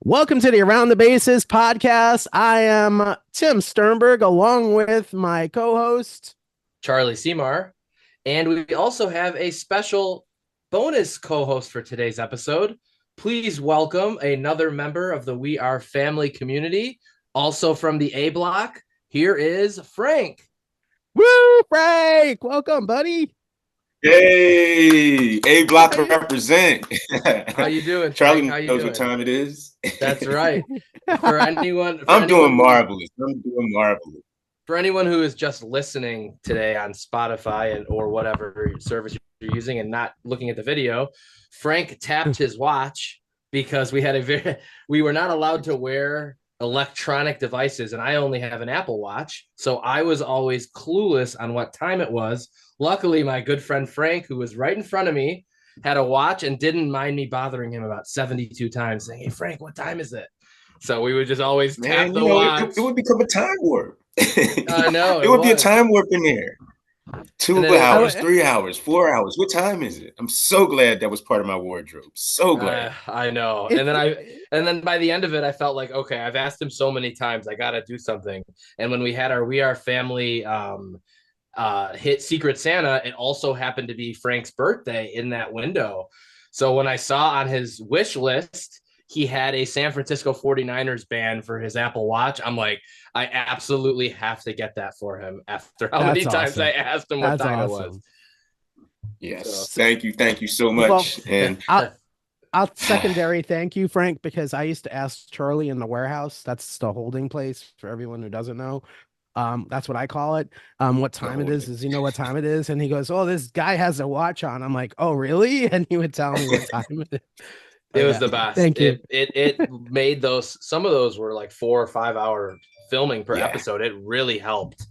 Welcome to the Around the Bases podcast. I am Tim Sternberg along with my co-host Charlie Seymour. And we also have a special bonus co-host for today's episode. Please welcome another member of the We Are Family community, also from the A Block. Here is Frank. Woo, Frank! Welcome, buddy. Yay! A Block to represent. How you doing, Charlie Frank? How you knows doing? what time it is. That's right. For anyone, Doing marvelous. I'm doing marvelous. For anyone who is just listening today on Spotify or whatever service you're using and not looking at the video, Frank tapped his watch because we were not allowed to wear electronic devices, and I only have an Apple Watch, so I was always clueless on what time it was. Luckily, my good friend Frank, who was right in front of me, had a watch and didn't mind me bothering him about 72 times saying, "Hey, Frank, what time is it?" So we would just always tap the watch. It would become a time warp. I know. It would be a time warp in there. 2 hours, 3 hours, 4 hours. What time is it? I'm so glad that was part of my wardrobe. So glad. I know. And then by the end of it, I felt like, okay, I've asked him so many times, I got to do something. And when we had our We Are Family hit Secret Santa, it also happened to be Frank's birthday in that window. So when I saw on his wish list, he had a San Francisco 49ers band for his Apple Watch, I'm like, I absolutely have to get that for him after how many times I asked him what time it was. Yes. So, thank you so much. Well, and I'll secondary thank you, Frank, because I used to ask Charlie in the warehouse. That's the holding place for everyone who doesn't know. That's what I call it. What time it is? Does he know what time it is? And he goes, "Oh, this guy has a watch on." I'm like, "Oh, really?" And he would tell me what time it is. It was the best. Thank you. It made some of those were like 4 or 5 hour filming per episode. It really helped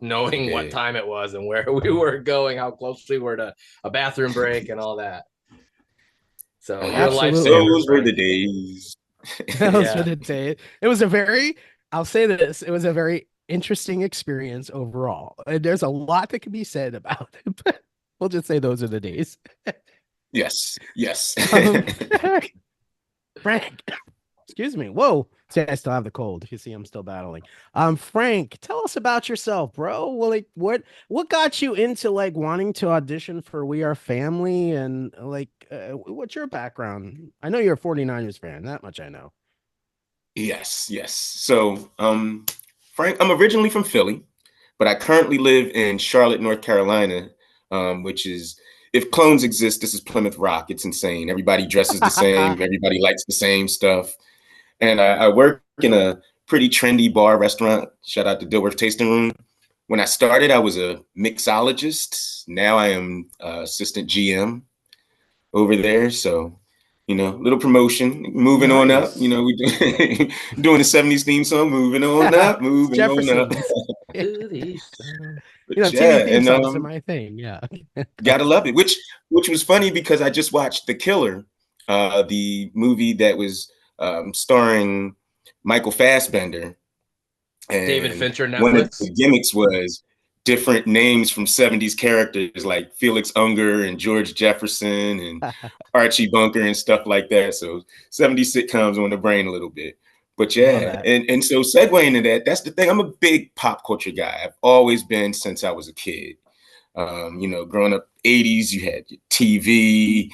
knowing what time it was and where we were going, how close we were to a bathroom break and all that. So those were the days. Those were the days. It was I'll say this, it was a very interesting experience overall. And there's a lot that can be said about it, but we'll just say those are the days. Yes. Frank, excuse me. Whoa. See, I still have the cold. You see, I'm still battling. Frank, tell us about yourself, bro. Well, like, what got you into like wanting to audition for We Are Family, and like, what's your background? I know you're a 49ers fan. That much I know. Yes. So, Frank, I'm originally from Philly, but I currently live in Charlotte, North Carolina, which is, if clones exist, this is Plymouth Rock. It's insane. Everybody dresses the same. Everybody likes the same stuff. And I work in a pretty trendy bar restaurant. Shout out to Dilworth Tasting Room. When I started, I was a mixologist. Now I am assistant GM over there. So, little promotion, moving on up. We doing the 70s theme song, moving on up, moving on up. TV theme songs are my thing. Yeah. Gotta love it. Which was funny because I just watched The Killer, the movie that was starring Michael Fassbender. And David Fincher Netflix. One of the gimmicks was different names from 70s characters like Felix Unger and George Jefferson and Archie Bunker and stuff like that. So 70s sitcoms on the brain a little bit. But yeah, and so segueing into that, that's the thing. I'm a big pop culture guy. I've always been since I was a kid. Growing up 80s, you had your TV,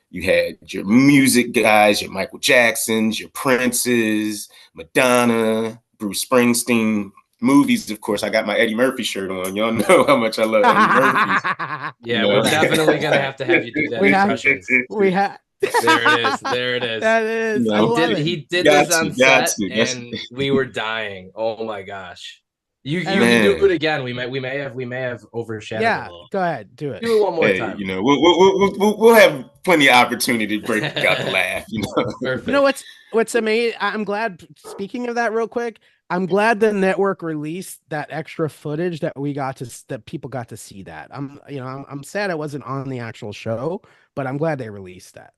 you had your music guys, your Michael Jacksons, your Princes, Madonna, Bruce Springsteen. Movies, of course, I got my Eddie Murphy shirt on. Y'all know how much I love Eddie Murphy. Yeah, we're definitely going to have you do that. We have. There it is. That is. He did this on set, and we were dying. Oh my gosh! You can do it again. We may have overshadowed. Yeah, go ahead, do it. Do it one more time. We'll have plenty of opportunity to break out the laugh. Perfect. You know what's amazing? I'm glad. Speaking of that, real quick, I'm glad the network released that extra footage that people got to see that. I'm sad I wasn't on the actual show, but I'm glad they released that.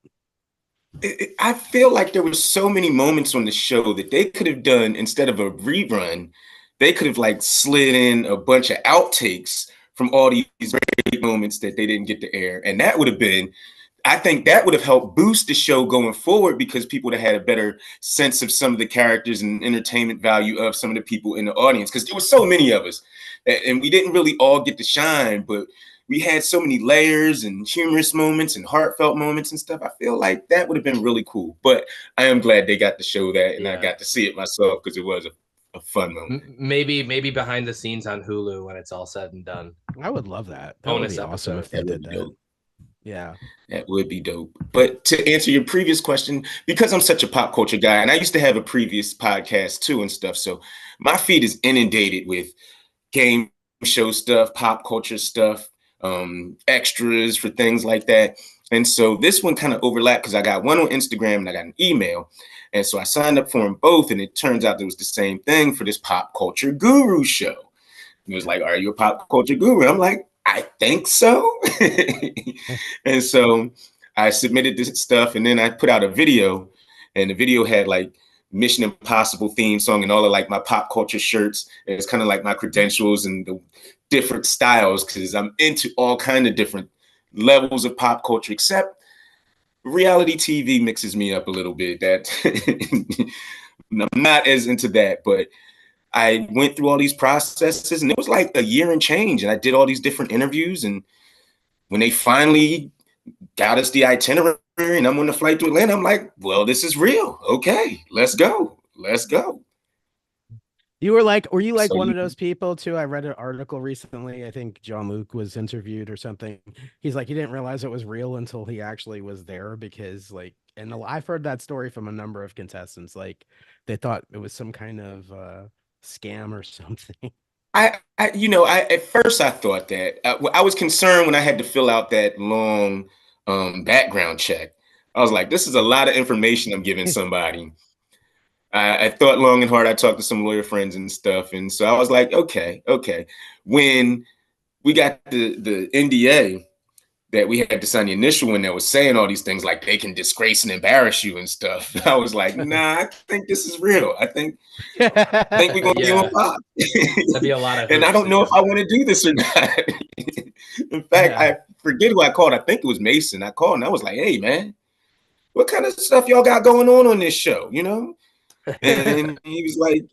I feel like there were so many moments on the show that they could have done instead of a rerun. They could have like slid in a bunch of outtakes from all these great moments that they didn't get to air. And that would have been, I think that would have helped boost the show going forward because people would have had a better sense of some of the characters and entertainment value of some of the people in the audience. Because there were so many of us, and we didn't really all get to shine, but we had so many layers and humorous moments and heartfelt moments and stuff. I feel like that would have been really cool. But I am glad they got to show that, and I got to see it myself because it was a fun moment. Maybe behind the scenes on Hulu when it's all said and done. I would love that. That Bonus would be awesome episode. if they did be that. dope. Yeah. That would be dope. But to answer your previous question, because I'm such a pop culture guy, and I used to have a previous podcast too and stuff, so my feed is inundated with game show stuff, pop culture stuff, extras for things like that. And so this one kind of overlapped because I got one on Instagram and I got an email. And so I signed up for them both, and it turns out it was the same thing for this pop culture guru show. It was like, are you a pop culture guru? I'm like, I think so. And so I submitted this stuff, and then I put out a video, and the video had like Mission Impossible theme song and all of like my pop culture shirts. And it's kind of like my credentials and the different styles because I'm into all kind of different levels of pop culture, except reality TV mixes me up a little bit. That I'm not as into that, but I went through all these processes, and it was like a year and change. And I did all these different interviews. And when they finally got us the itinerary and I'm on the flight to Atlanta, I'm like, well, this is real. Okay, let's go. Let's go. Were you like So one of those people too? I read an article recently. I think John Luke was interviewed or something. He's like, he didn't realize it was real until he actually was there because like, and I've heard that story from a number of contestants. Like they thought it was some kind of scam or something. At first I thought that I was concerned when I had to fill out that long background check. I was like, this is a lot of information I'm giving somebody. I thought long and hard. I talked to some lawyer friends and stuff. And so I was like, okay. When we got the NDA that we had to sign, the initial one that was saying all these things like they can disgrace and embarrass you and stuff, I was like, nah, I think this is real. I think we're going to be on pop. That'd be a lot of and I don't know if I want to do this or not. In fact, I forget who I called. I think it was Mason. I called and I was like, hey, man, what kind of stuff y'all got going on this show, you know? And he was like,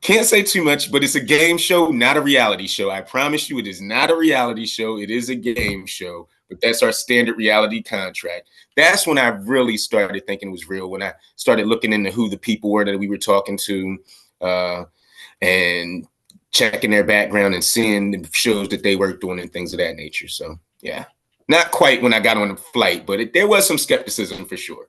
can't say too much, but it's a game show, not a reality show. I promise you, it is not a reality show. It is a game show, but that's our standard reality contract. That's when I really started thinking it was real, when I started looking into who the people were that we were talking to and checking their background and seeing the shows that they worked on and things of that nature. So, yeah, not quite when I got on the flight, but there was some skepticism for sure.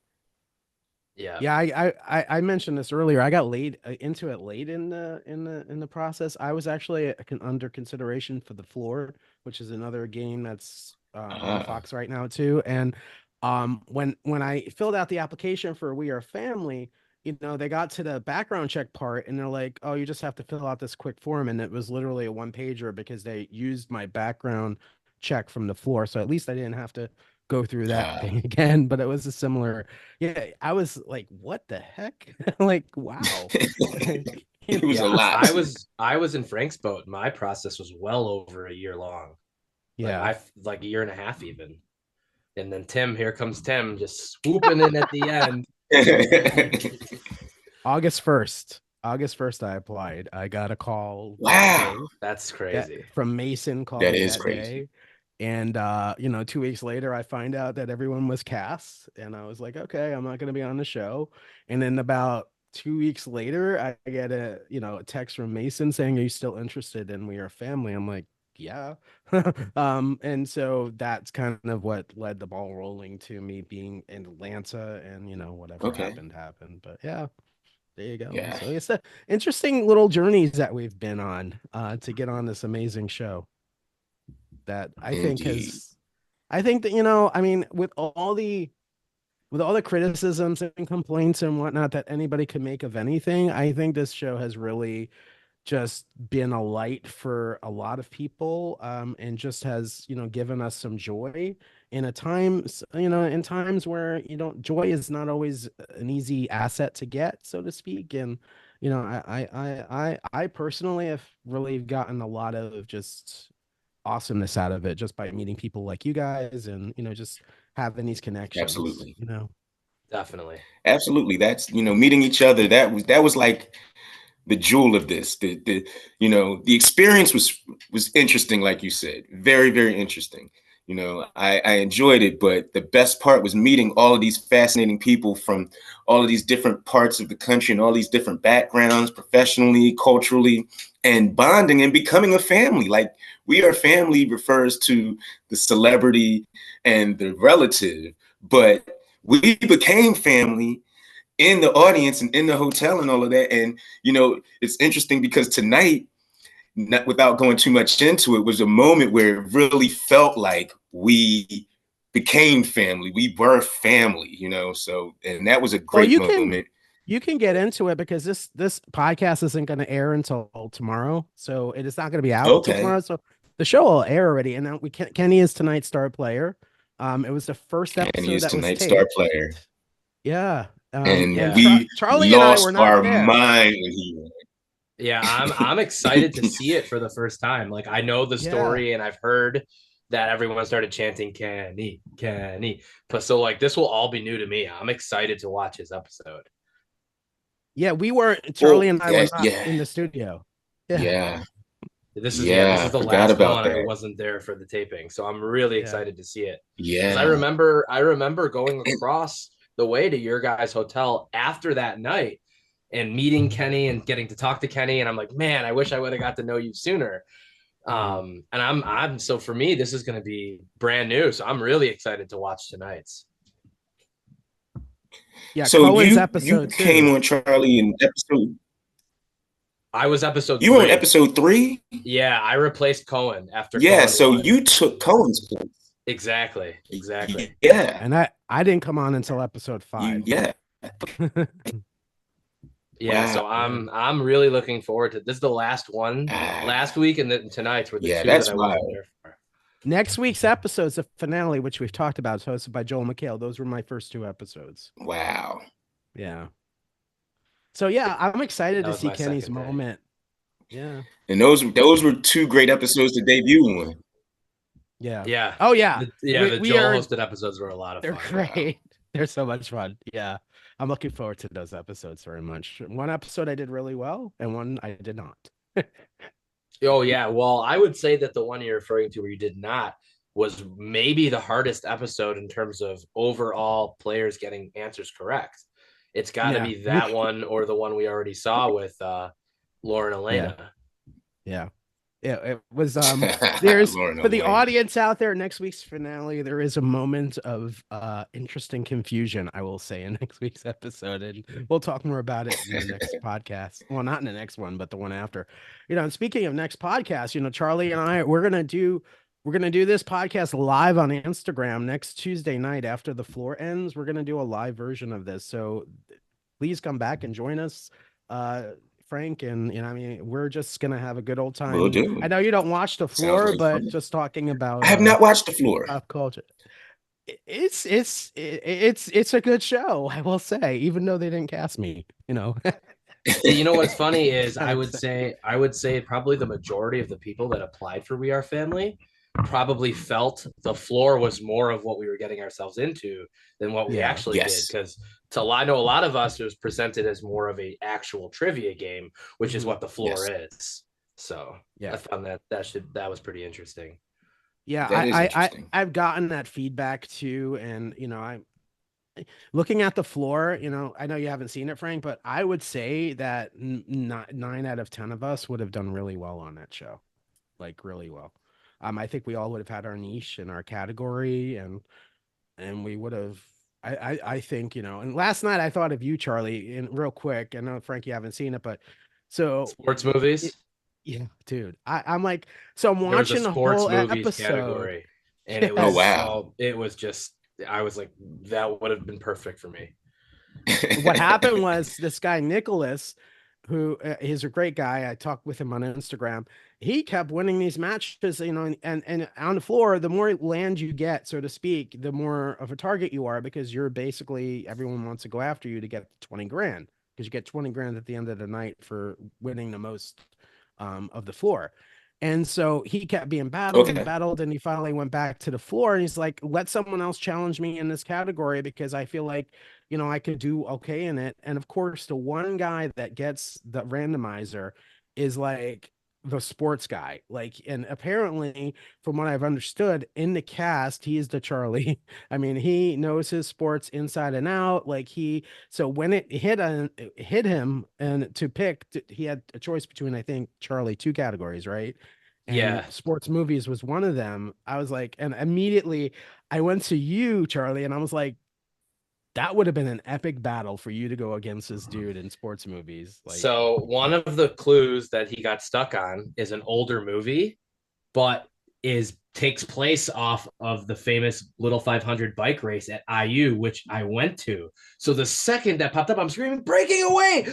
Yeah. I mentioned this earlier. I got into it late in the process. I was actually under consideration for The Floor, which is another game that's on Fox right now too. And when I filled out the application for We Are Family, you know, they got to the background check part and they're like, oh, you just have to fill out this quick form. And it was literally a 1-pager because they used my background check from The Floor. So at least I didn't have to go through that thing again, but it was a similar. Yeah, I was like, what the heck? Like, wow. It was a lot. I was in Frank's boat. My process was well over a year long. Yeah, like a year and a half even. And then here comes Tim just swooping in at the end. August 1st I applied. I got a call. Wow, that's crazy. From Mason calling. That is crazy. Day. And 2 weeks later, I find out that everyone was cast, and I was like, okay, I'm not going to be on the show. And then about 2 weeks later, I get a text from Mason saying, "Are you still interested in We Are Family?" I'm like, yeah. And so that's kind of what led the ball rolling to me being in Atlanta, and whatever happened. But yeah, there you go. Yeah. So it's the interesting little journeys that we've been on to get on this amazing show. That I think that, I mean, with all the criticisms and complaints and whatnot that anybody could make of anything, I think this show has really just been a light for a lot of people, and just has, given us some joy in times where, joy is not always an easy asset to get, so to speak. And, I personally have really gotten a lot of just awesomeness out of it just by meeting people like you guys and, just having these connections, Absolutely. Definitely. Absolutely. That's, meeting each other. That was like the jewel of this. The experience was interesting, like you said. Very, very interesting. I enjoyed it, but the best part was meeting all of these fascinating people from all of these different parts of the country and all these different backgrounds, professionally, culturally, and bonding and becoming a family. Like, We Are Family refers to the celebrity and the relative, but we became family in the audience and in the hotel and all of that. And, it's interesting because tonight, not without going too much into it, was a moment where it really felt like we became family. We were family, so, and that was a Well, great moment. you can get into it because this podcast isn't going to air until tomorrow, so it is not going to be out until Okay. tomorrow. So the show will air already, and now Kenny is tonight's star player. It was the first Kenny episode is that was tonight's star taped. player. Yeah. And Yeah. we Charlie and I were lost not our there. mind when he won. Yeah, I'm excited to see it for the first time. Like, I know the story and I've heard that everyone started chanting Kenny, Kenny. But so like this will all be new to me. I'm excited to watch his episode. Yeah, Charlie and I were not Yeah. in the studio. Yeah. This is Yeah, this is the forgot last about one. I that. wasn't there for the taping, so I'm really excited to see it. Yeah. Because I remember going across the way to your guys' hotel after that night and meeting Kenny and getting to talk to Kenny, and I'm like, man, I wish I would have got to know you sooner. And I'm so for me, this is going to be brand new, so I'm really excited to watch tonight's. Yeah, so Cohen's you episode came too. on, Charlie, in episode. I was episode You were 3. on episode 3? Yeah, I replaced Cohen after Yeah, Cohen so won. you took Cohen's place. Exactly. Yeah. And I didn't come on until episode 5. Yeah. Yeah, Wow. so I'm really looking forward to this. Is the last one last week, and then tonight's were the two that's that I wild. wasn't there for. Next week's episode is the finale, which we've talked about. It's hosted by Joel McHale. Those were my first 2 episodes. Wow. Yeah. So yeah, I'm excited That to was see my Kenny's second day. moment. Yeah. And those were 2 great episodes to debut on. Yeah. Yeah. Oh yeah. The Joel hosted episodes were a lot of They're fun. great. Wow. They're so much fun. Yeah. I'm looking forward to those episodes very much. One episode I did really well, and one I did not. Oh yeah. Well, I would say that the one you're referring to where you did not was maybe the hardest episode in terms of overall players getting answers correct. It's got to be that one or the one we already saw with Lauren Elena. Yeah. It was there's Lauren for the Elena. audience out there, next week's finale, there is a moment of interesting confusion, I will say, in next week's episode, and we'll talk more about it in the next podcast. Well, not in the next one, but the one after. And speaking of next podcast, Charlie and I, we're gonna do this podcast live on Instagram next Tuesday night after the floor ends. We're gonna do a live version of this, so please come back and join us. Frank, and we're just gonna have a good old time. Will do. I know you don't watch the floor, but fun. Just talking about I have not watched the floor. Pop culture. It's a good show, I will say, even though they didn't cast me. You know what's funny is I would say probably the majority of the people that applied for We Are Family probably felt the floor was more of what we were getting ourselves into than what we actually did, because I know a lot of us, it was presented as more of a actual trivia game, which is what the floor is. So I found that was pretty interesting. Yeah, I've gotten that feedback too, and I'm looking at the floor. I know you haven't seen it, Frank, but I would say that 9 out of 10 of us would have done really well on that show, like really well. I think we all would have had our niche in our category, and we would have. I think and last night I thought of you, Charlie, and real quick. I know, Frank, you haven't seen it, but so sports movies. Yeah, dude. I'm like, so I'm watching the whole episode category, and it was it was just, I was like, that would have been perfect for me. What happened was this guy Nicholas, who he's a great guy. I talked with him on Instagram. He kept winning these matches, and on the floor, the more land you get, so to speak, the more of a target you are, because you're basically, everyone wants to go after you to get 20 grand, because you get 20 grand at the end of the night for winning the most of the floor. And so he kept being battled and Okay. battled, and he finally went back to the floor and he's like, let someone else challenge me in this category because I feel like, I could do okay in it. And of course, the one guy that gets the randomizer is like the sports guy. Like, and apparently, from what I've understood in the cast, he is the Charlie. I mean, he knows his sports inside and out. Like so when it hit him and to pick, he had a choice between, I think, Charlie, two categories, right? And Yeah. sports movies was one of them. I was like, and immediately I went to you, Charlie, and I was like, that would have been an epic battle for you to go against this dude in sports movies. Like, So one of the clues that he got stuck on is an older movie, but takes place off of the famous Little 500 bike race at IU, which I went to. So the second that popped up, I'm screaming, breaking away,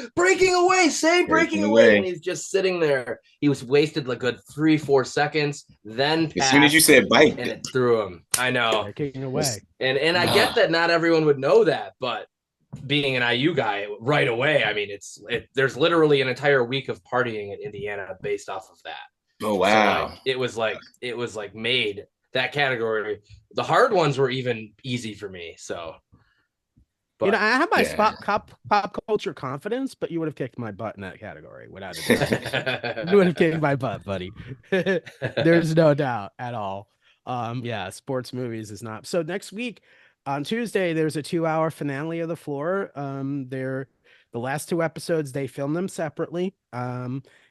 say breaking away. And he's just sitting there. He was wasted like a good 3-4 seconds, then As soon as you passed, said bike, and it threw him. I know. breaking away. And I get that not everyone would know that, but being an IU guy right away, I mean, there's literally an entire week of partying in Indiana based off of that. oh wow. So it was like made that category. The hard ones were even easy for me. So, but I have my pop culture confidence, but you would have kicked my butt in that category without a doubt. You would have kicked my butt, buddy. There's no doubt at all. Yeah, sports movies is not. So next week on Tuesday, there's a 2-hour finale of The Floor. They're the last 2 episodes, they film them separately.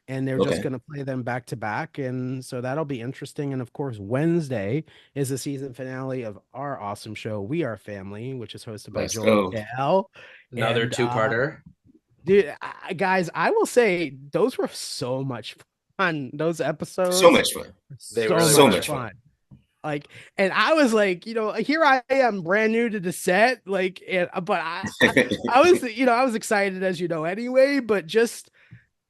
And they're just going to play them back to back. And so that'll be interesting. And of course, Wednesday is the season finale of our awesome show, We Are Family, which is hosted by Joel McHale. Another two-parter. Dude, guys, I will say those were so much fun. Those episodes. So much fun. They were so much fun. Like, and I was like, here I am brand new to the set. Like, but I was, I was excited as anyway, but just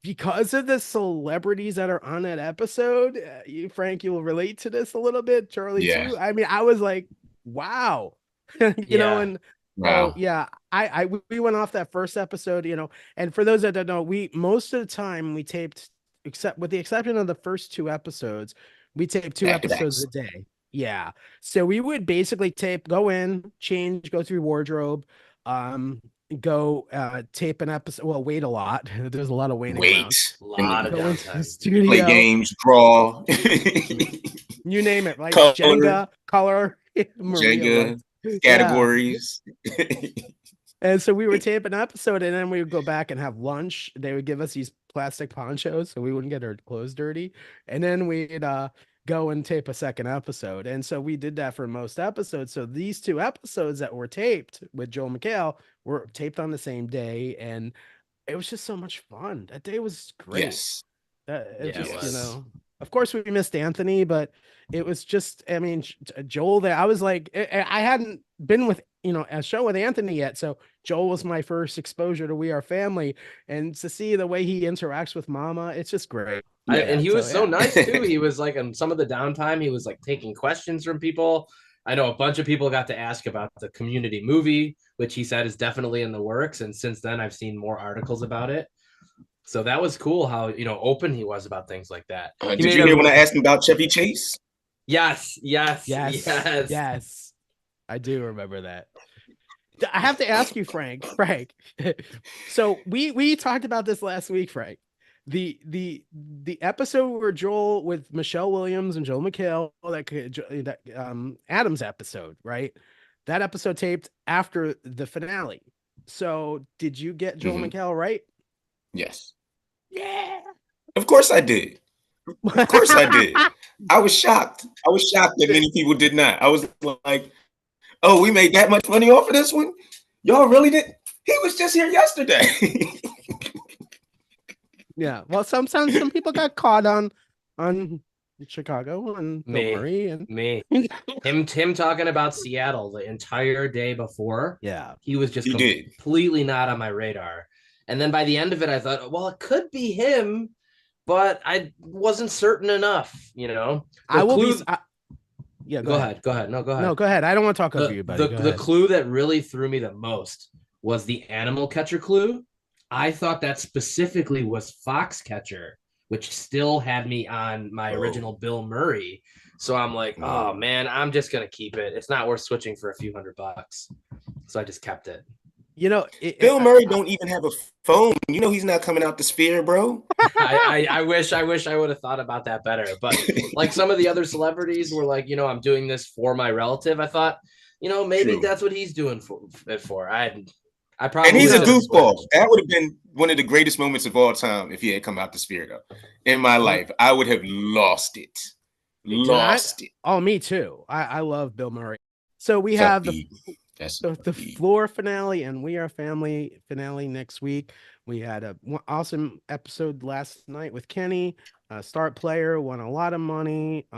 because of the celebrities that are on that episode, Frank, you will relate to this a little bit. Charlie too. I mean, I was like, wow, know, and wow. We went off that first episode, and for those that don't know, we most of the time we taped, except with the exception of the first 2 episodes, we taped 2 episodes a day. Yeah. So we would basically go in, change, go through wardrobe, go tape an episode. Well, wait a lot. There's a lot of waiting. A lot of downtime. Play games, draw. You name it, like color. Jenga, categories. And so we would tape an episode, and then we would go back and have lunch. They would give us these plastic ponchos so we wouldn't get our clothes dirty. And then we'd go and tape a second episode. And so we did that for most episodes. So these 2 episodes that were taped with Joel McHale were taped on the same day. And it was just so much fun. That day was great. Yes. It was. Of course we missed Anthony, but it was just, I mean, Joel there, I was like, I hadn't been with, a show with Anthony yet. So Joel was my first exposure to We Are Family, and to see the way he interacts with Mama, it's just great. And he was so nice too. He was like, on some of the downtime, he was like taking questions from people. I know a bunch of people got to ask about the Community movie, which he said is definitely in the works. And since then I've seen more articles about it. So that was cool how, open he was about things like that. Did you hear when I asked him about Chevy Chase? Yes. I do remember that. I have to ask you, Frank. So we talked about this last week, Frank. The episode where Joel with Michelle Williams and Joel McHale, that Adam's episode, right? That episode taped after the finale. So did you get Joel McHale right? Yes. Yeah. Of course I did. Of course I did. I was shocked. That many people did not. I was like, oh, we made that much money off of this one? Y'all really did? He was just here yesterday. Yeah. Well, sometimes some people got caught on Chicago and me. Him talking about Seattle the entire day before. Yeah. He was just completely not on my radar. And then by the end of it, I thought, well, it could be him, but I wasn't certain enough, I will be. Yeah, go ahead. No, go ahead. No, go ahead. I don't want to talk over you, buddy. The clue that really threw me the most was the animal catcher clue. I thought that specifically was Foxcatcher which still had me on my original Bill Murray. So I'm like, oh man, I'm just gonna keep it. It's not worth switching for a few $100. So I just kept it. You know, Bill Murray don't even have a phone. You know he's not coming out the sphere, bro. I wish I would have thought about that better. But like some of the other celebrities were like, I'm doing this for my relative. I thought, maybe that's what he's doing for. I probably and he's a goofball. That would have been one of the greatest moments of all time if he had come out the sphere, though. In my life, I would have lost it. Lost it. Oh, me too. I love Bill Murray. So we have the floor finale and We Are Family finale next week. We had an awesome episode last night with Kenny. Start player, won a lot of money.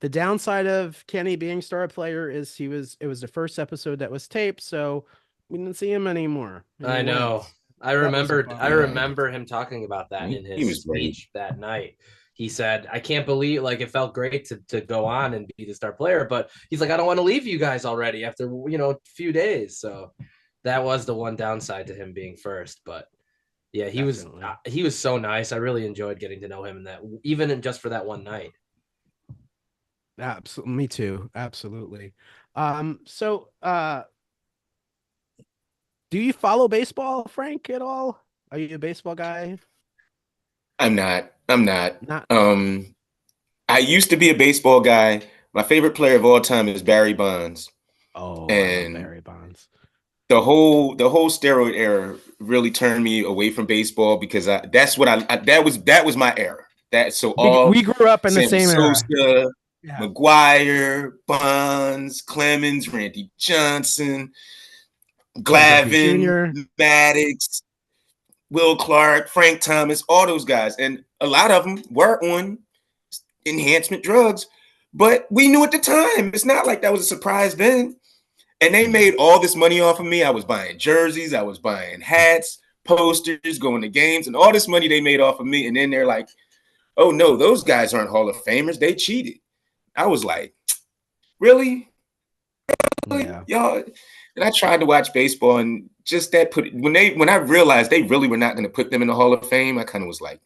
The downside of Kenny being star player is it was the first episode that was taped, so we didn't see him anymore. I know. I remember him talking about that in his speech that night. He said, I can't believe, like, it felt great to go on and be the star player, but he's like, I don't want to leave you guys already after, a few days. So that was the one downside to him being first. But yeah, he was so nice. I really enjoyed getting to know him in that, even just for that one night. Absolutely. Me too. Absolutely. So, do you follow baseball, Frank, at all? Are you a baseball guy? I'm not. I used to be a baseball guy. My favorite player of all time is Barry Bonds. Oh, and Barry Bonds. The whole steroid era really turned me away from baseball because that was my era. We grew up in the same era. McGuire, Bonds, Clemens, Randy Johnson, Glavine, Maddox, Will Clark, Frank Thomas, all those guys. And a lot of them were on enhancement drugs, but we knew at the time. It's not like that was a surprise then. And they made all this money off of me. I was buying jerseys. I was buying hats, posters, going to games, and all this money they made off of me. And then they're like, oh, no, those guys aren't Hall of Famers. They cheated. I was like, really? Yeah. Y'all? And I tried to watch baseball, and just that when I realized they really were not going to put them in the Hall of Fame, I kind of was like,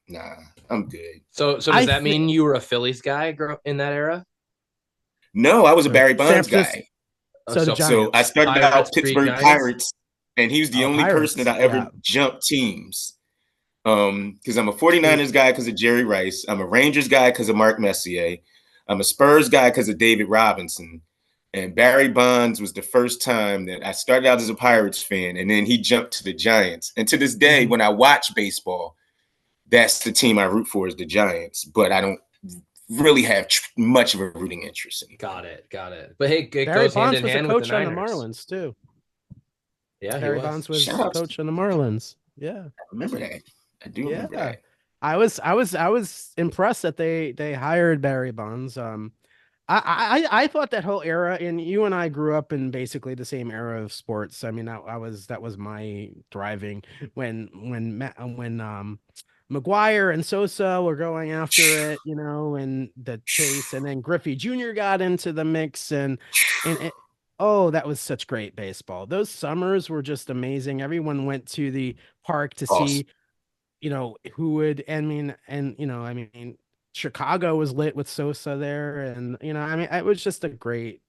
nah, I'm good. So does that mean you were a Phillies guy in that era? No, I was a Barry Bonds guy. So I started out Pittsburgh Pirates, and he was the only person that I ever jumped teams. Because I'm a 49ers guy because of Jerry Rice. I'm a Rangers guy because of Mark Messier. I'm a Spurs guy because of David Robinson. And Barry Bonds was the first time that I started out as a Pirates fan, and then he jumped to the Giants. And to this day, when I watch baseball, that's the team I root for is the Giants. But I don't really have much of a rooting interest in it. Got it. But hey, it Barry goes Bonds hand in hand was with a coach on the Marlins too. Yeah, Barry Bonds was a coach on the Marlins. Yeah, I remember that. I do remember that. I was impressed that they hired Barry Bonds. I thought that whole era, and you and I grew up in basically the same era of sports. I mean, that was my driving when McGuire and Sosa were going after it, and the chase, and then Griffey Jr. got into the mix, and that was such great baseball. Those summers were just amazing. Everyone went to the park to see, who would, Chicago was lit with Sosa there, and it was just a great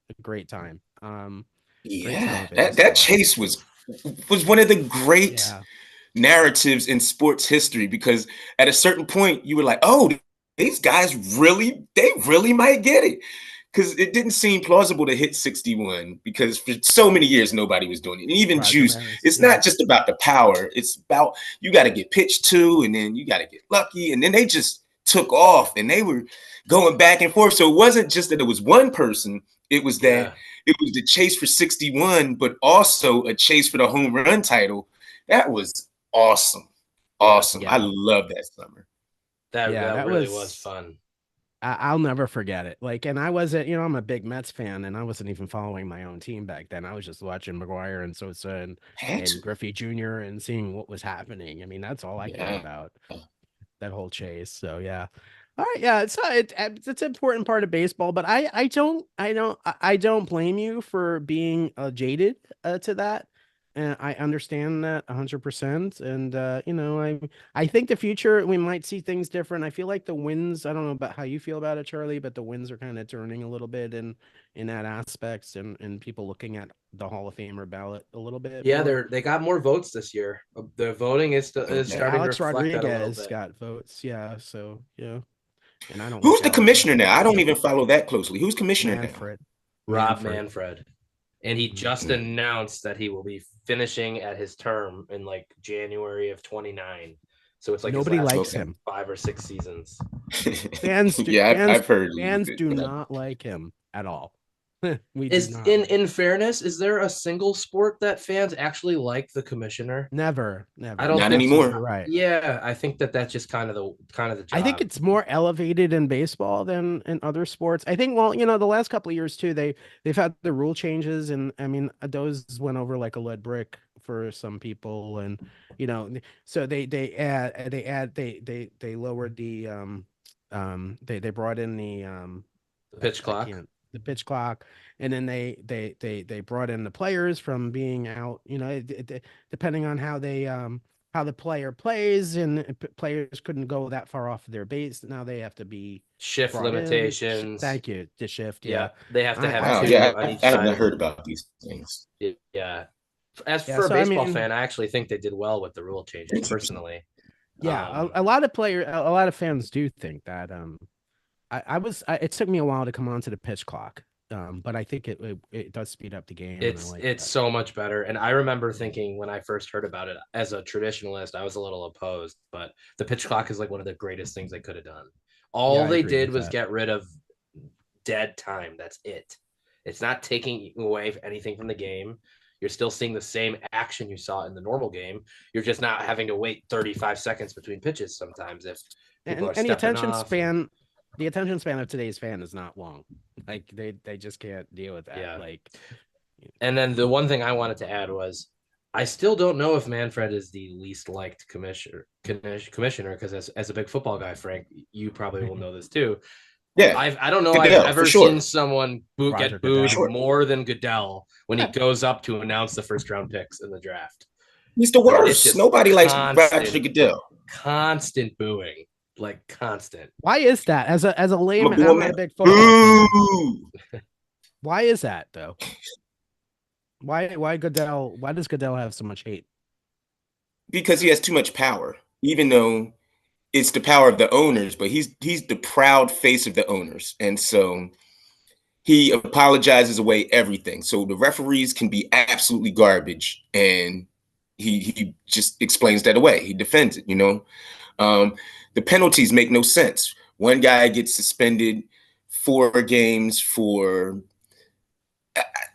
time. That chase was one of the great narratives in sports history, because at a certain point you were like, oh, these guys really might get it, because it didn't seem plausible to hit 61 because for so many years nobody was doing it. And even Juice, it's not just about the power, it's about you got to get pitched to, and then you got to get lucky, and then they just took off and they were going back and forth. So it wasn't just that it was one person, it was that it was the chase for 61, but also a chase for the home run title. That was awesome. I love that summer. That really was fun. I'll never forget it. And I wasn't, I'm a big Mets fan, and I wasn't even following my own team back then. I was just watching McGuire and Sosa and Griffey Jr. and seeing what was happening. I mean, that's all I care about. That whole chase. So yeah. All right. Yeah. It's an important part of baseball, but I don't blame you for being jaded to that. And I understand that 100%. And you know, I think the future we might see things different. I feel like the winds, I don't know about how you feel about it, Charlie, but the winds are kind of turning a little bit in that aspects and people looking at the Hall of Famer ballot a little bit Yeah, more. they got more votes this year. The voting is Okay. starting to Alex reflect that a little Rodriguez bit. got votes, yeah. So yeah, and I don't like Who's the Alex commissioner now? I Rodriguez. don't even follow that closely. Who's commissioner now? Manfred, Rob Manfred. Manfred. And he just Mm. announced that he will be finishing at his term in like January of 29. So it's like his Nobody last likes Okay. him. 5 or 6 seasons. Yeah, I've heard a little Fans bit. do not like him at all. We do Is not. in fairness, is there a single sport that fans actually like the commissioner? Never, I never. don't You're Not think absolutely anymore. right. yeah, I think that's just kind of the I think job. it's more elevated in baseball than in other sports. I think, well, you know, the last couple of years too, they've had the rule changes, and I mean, those went over like a lead brick for some people, and you know, so they lowered the they brought in the The pitch I clock. can't the pitch clock, and then they brought in the players from being out, you know, depending on how the player plays, and players couldn't go that far off their base. Now they have to be Shift brought in. limitations. Thank you. The shift, Yeah, yeah. they have to I, have I, Wow. I two Yeah, on each I have side not of the heard about these things. yeah. As yeah. for a So I baseball mean, fan, I actually think they did well with the rule changes personally. yeah, Um, a lot of a lot of fans do think that. It took me a while to come on to the pitch clock. But I think it does speed up the game, and I like it's that. so much better. And I remember thinking when I first heard about it as a traditionalist, I was a little opposed, but the pitch clock is like one of the greatest things they could have done. Yeah, All I they agree did with was that. get rid of dead time. That's it. It's not taking away anything from the game. You're still seeing the same action you saw in the normal game. You're just not having to wait 35 seconds between pitches sometimes if people And are and stepping off. And the attention span of today's fan is not long. Like they just can't deal with that. yeah. Like And then the one thing I wanted to add was I still don't know if Manfred is the least liked commissioner because as a big football guy, Frank, you probably will know this too. Yeah, I don't know I've Goodell, for ever seen sure. someone Roger get booed Goodell. Sure. more than Goodell when he goes up to announce the first round picks in the draft. He's the It's worst. just Nobody likes Roger constant, Goodell. constant booing, like constant. Why is that? As a I'm a layman, boo I'm not man. a big football fan. Boo! Why is that though? Why Goodell? Why does Goodell have so much hate? Because he has too much power, even though it's the power of the owners, but he's the proud face of the owners. And so he apologizes away everything. So the referees can be absolutely garbage, and he just explains that away. He defends it, you know. The penalties make no sense. One guy gets suspended 4 games for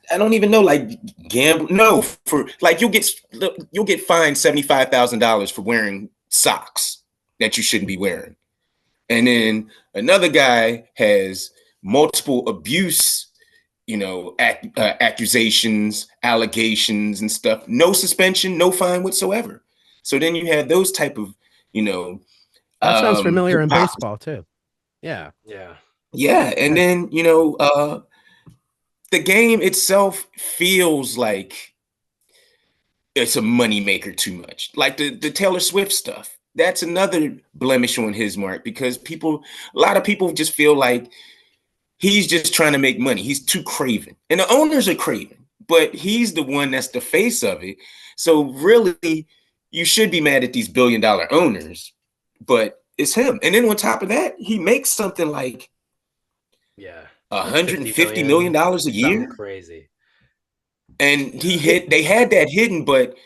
I don't even know, like gamble. No, for like you'll get fined $75,000 for wearing socks that you shouldn't be wearing, and then another guy has multiple abuse, you know, accusations, allegations, and stuff. No suspension, no fine whatsoever. So then you have those type of, you know, That sounds familiar in hypocrisy. baseball too. Yeah. Yeah. Yeah, and then you know, the game itself feels like it's a moneymaker too much. Like the Taylor Swift stuff. That's another blemish on his mark because a lot of people just feel like he's just trying to make money. He's too craven. And the owners are craven, but he's the one that's the face of it. So really, you should be mad at these billion-dollar owners, but it's him. And then on top of that, he makes something like Yeah. Like 150 million dollars a year. Something crazy. And they had that hidden, but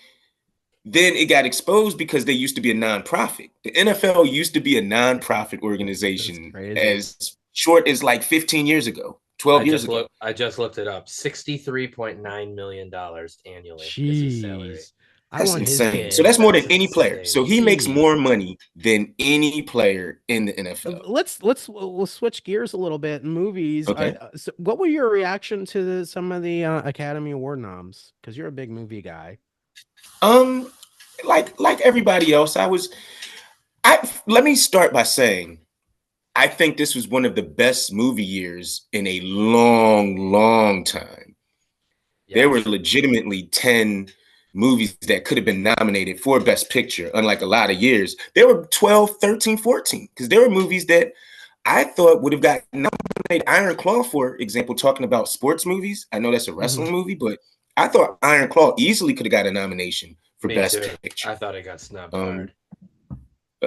then it got exposed because they used to be a nonprofit. The NFL used to be a nonprofit organization as short as like 15 years ago, 12 years ago. I just looked it up. $63.9 million annually is his salary. Jeez. I That's want his insane. kid. So that's more than That's any player. insane. So he makes Jeez. more money than any player in the NFL. We'll switch gears a little bit. Movies. Okay. So what were your reaction to some of the Academy Award noms? Because you're a big movie guy. Like everybody else, let me start by saying I think this was one of the best movie years in a long, long time. Yes. There were legitimately 10 movies that could have been nominated for Best Picture, unlike a lot of years. There were 12, 13, 14, because there were movies that I thought would have gotten nominated. Iron Claw, for example, talking about sports movies. I know that's a wrestling movie, but I thought Iron Claw easily could have got a nomination for Me Best too. Picture. I thought it got snubbed hard.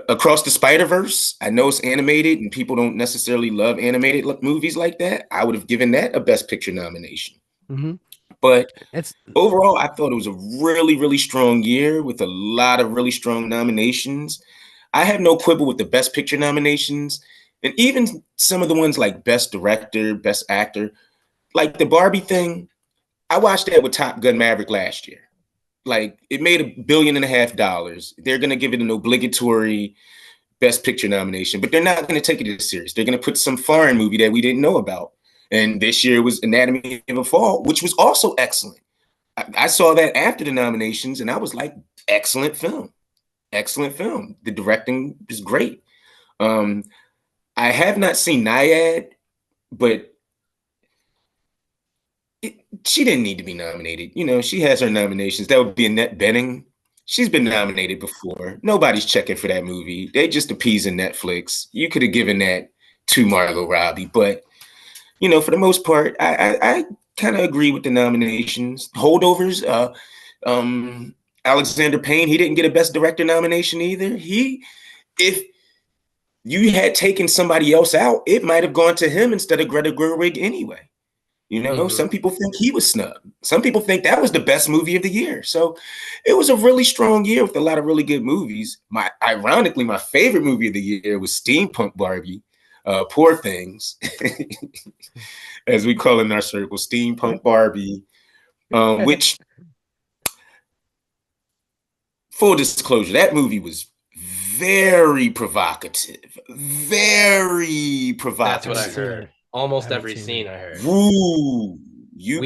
Across the Spider-Verse, I know it's animated and people don't necessarily love animated movies like that. I would have given that a Best Picture nomination. But overall, I thought it was a really, really strong year with a lot of really strong nominations. I have no quibble with the Best Picture nominations. And even some of the ones like Best Director, Best Actor, like the Barbie thing, I watched that with Top Gun Maverick last year. Like, it made $1.5 billion. They're going to give it an obligatory Best Picture nomination, but they're not going to take it as serious. They're going to put some foreign movie that we didn't know about. And this year was Anatomy of a Fall, which was also excellent. I saw that after the nominations, and I was like, excellent film. Excellent film. The directing is great. I have not seen Nyad, but she didn't need to be nominated. You know, she has her nominations. That would be Annette Bening. She's been nominated before. Nobody's checking for that movie. They just appeasing Netflix. You could have given that to Margot Robbie, but you know, for the most part, I kind of agree with the nominations. Holdovers, Alexander Payne, he didn't get a Best Director nomination either. If you had taken somebody else out, it might have gone to him instead of Greta Gerwig anyway. You know, some people think he was snubbed. Some people think that was the best movie of the year. So it was a really strong year with a lot of really good movies. Ironically, my favorite movie of the year was Steampunk Barbie, Poor Things, as we call it in our circle, Steampunk Barbie, which, full disclosure, that movie was very provocative. Very provocative. That's what I heard. Almost every scene I heard. Ooh, we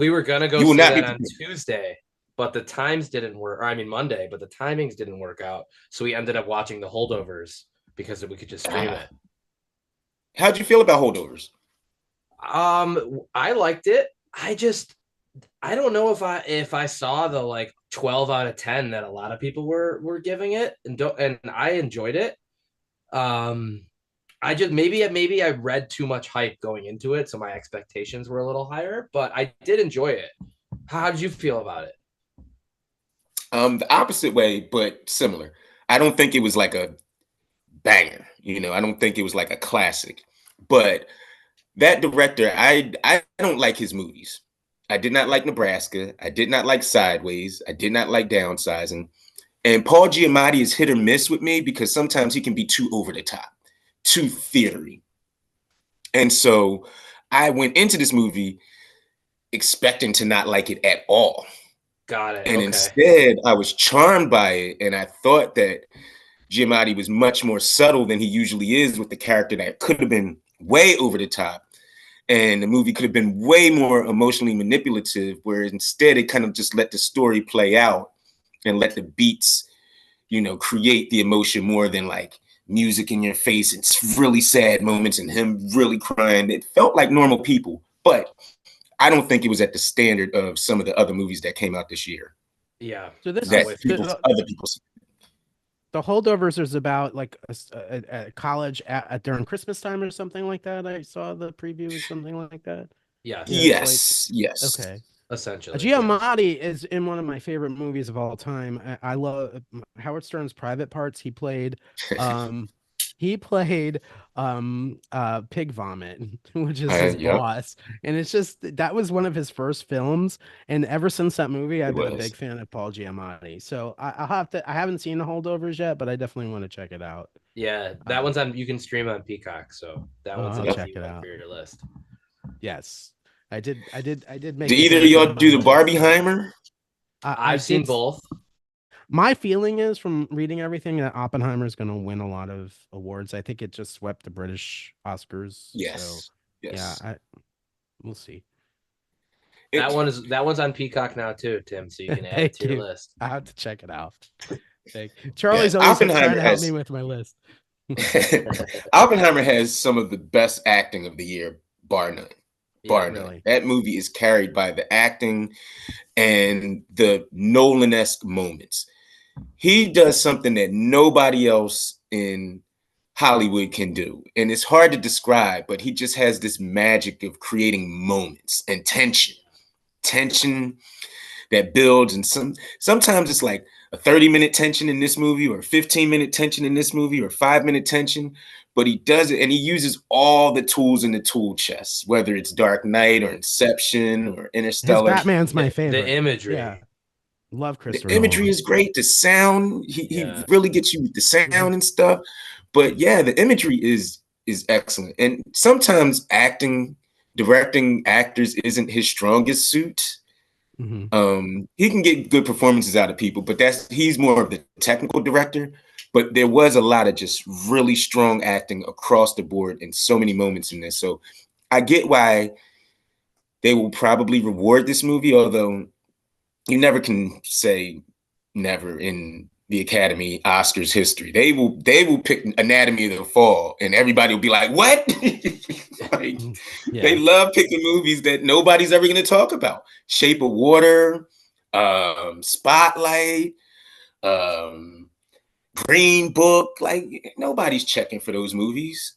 were gonna go see that on Tuesday, but the times didn't work. Or I mean Monday, but the timings didn't work out. So we ended up watching The Holdovers because we could just stream it. How'd you feel about Holdovers? I liked it. I don't know if I saw the like 12 out of 10 that a lot of people were giving it, and I enjoyed it. I just maybe I read too much hype going into it, so my expectations were a little higher, but I did enjoy it. How did you feel about it? The opposite way, but similar. I don't think it was like a banger, you know. I don't think it was like a classic. But that director, I don't like his movies. I did not like Nebraska. I did not like Sideways. I did not like Downsizing. And Paul Giamatti is hit or miss with me because sometimes he can be too over the top, too theatery. And so I went into this movie expecting to not like it at all. Got it. And instead, I was charmed by it. And I thought that Giamatti was much more subtle than he usually is with the character that could have been way over the top. And the movie could have been way more emotionally manipulative, where instead it kind of just let the story play out and let the beats, you know, create the emotion more than like music in your face. It's really sad moments and him really crying. It felt like normal people, but I don't think it was at the standard of some of the other movies that came out this year. Yeah. So this other people. The Holdovers is about like a college during Christmas time or something like that. I saw the preview or something like that. Yes. Yes. Okay. Essentially. Giamatti is in one of my favorite movies of all time. I love Howard Stern's Private Parts. He played Pig Vomit, which is his boss. And it's just, that was one of his first films. And ever since that movie, I've been a big fan of Paul Giamatti. So I haven't seen The Holdovers yet, but I definitely want to check it out. Yeah, that one's on, you can stream on Peacock. So that one's I'll check it out for your list. Yes. I did make. Did either of y'all do the Barbieheimer? I've seen both. My feeling is, from reading everything, that Oppenheimer is going to win a lot of awards. I think it just swept the British Oscars. Yes. So, yeah, we'll see. That one's on Peacock now too, Tim. So you can add it to your list. I have to check it out. Charlie's always trying to help me with my list. Oppenheimer has some of the best acting of the year, bar none. Yeah, bar none. really. That movie is carried by the acting and the Nolan-esque moments. He does something that nobody else in Hollywood can do. And it's hard to describe, but he just has this magic of creating moments and tension that builds. And sometimes it's like a 30-minute tension in this movie, or a 15-minute tension in this movie, or 5-minute tension. But he does it, and he uses all the tools in the tool chest, whether it's Dark Knight or Inception or His Interstellar. Batman's my The favorite. imagery. Yeah. Love The Christopher imagery Nolan. is great. The sound, he Yeah. really gets you with the sound and stuff. But yeah, the imagery is excellent. And sometimes directing actors isn't his strongest suit. He can get good performances out of people, but he's more of the technical director. But there was a lot of just really strong acting across the board in so many moments in this. So I get why they will probably reward this movie, although you never can say never in the Academy Oscars history. They will pick Anatomy of the Fall, and everybody will be like, "What?" Like, they love picking movies that nobody's ever going to talk about. Shape of Water, Spotlight, Green Book. Like, nobody's checking for those movies.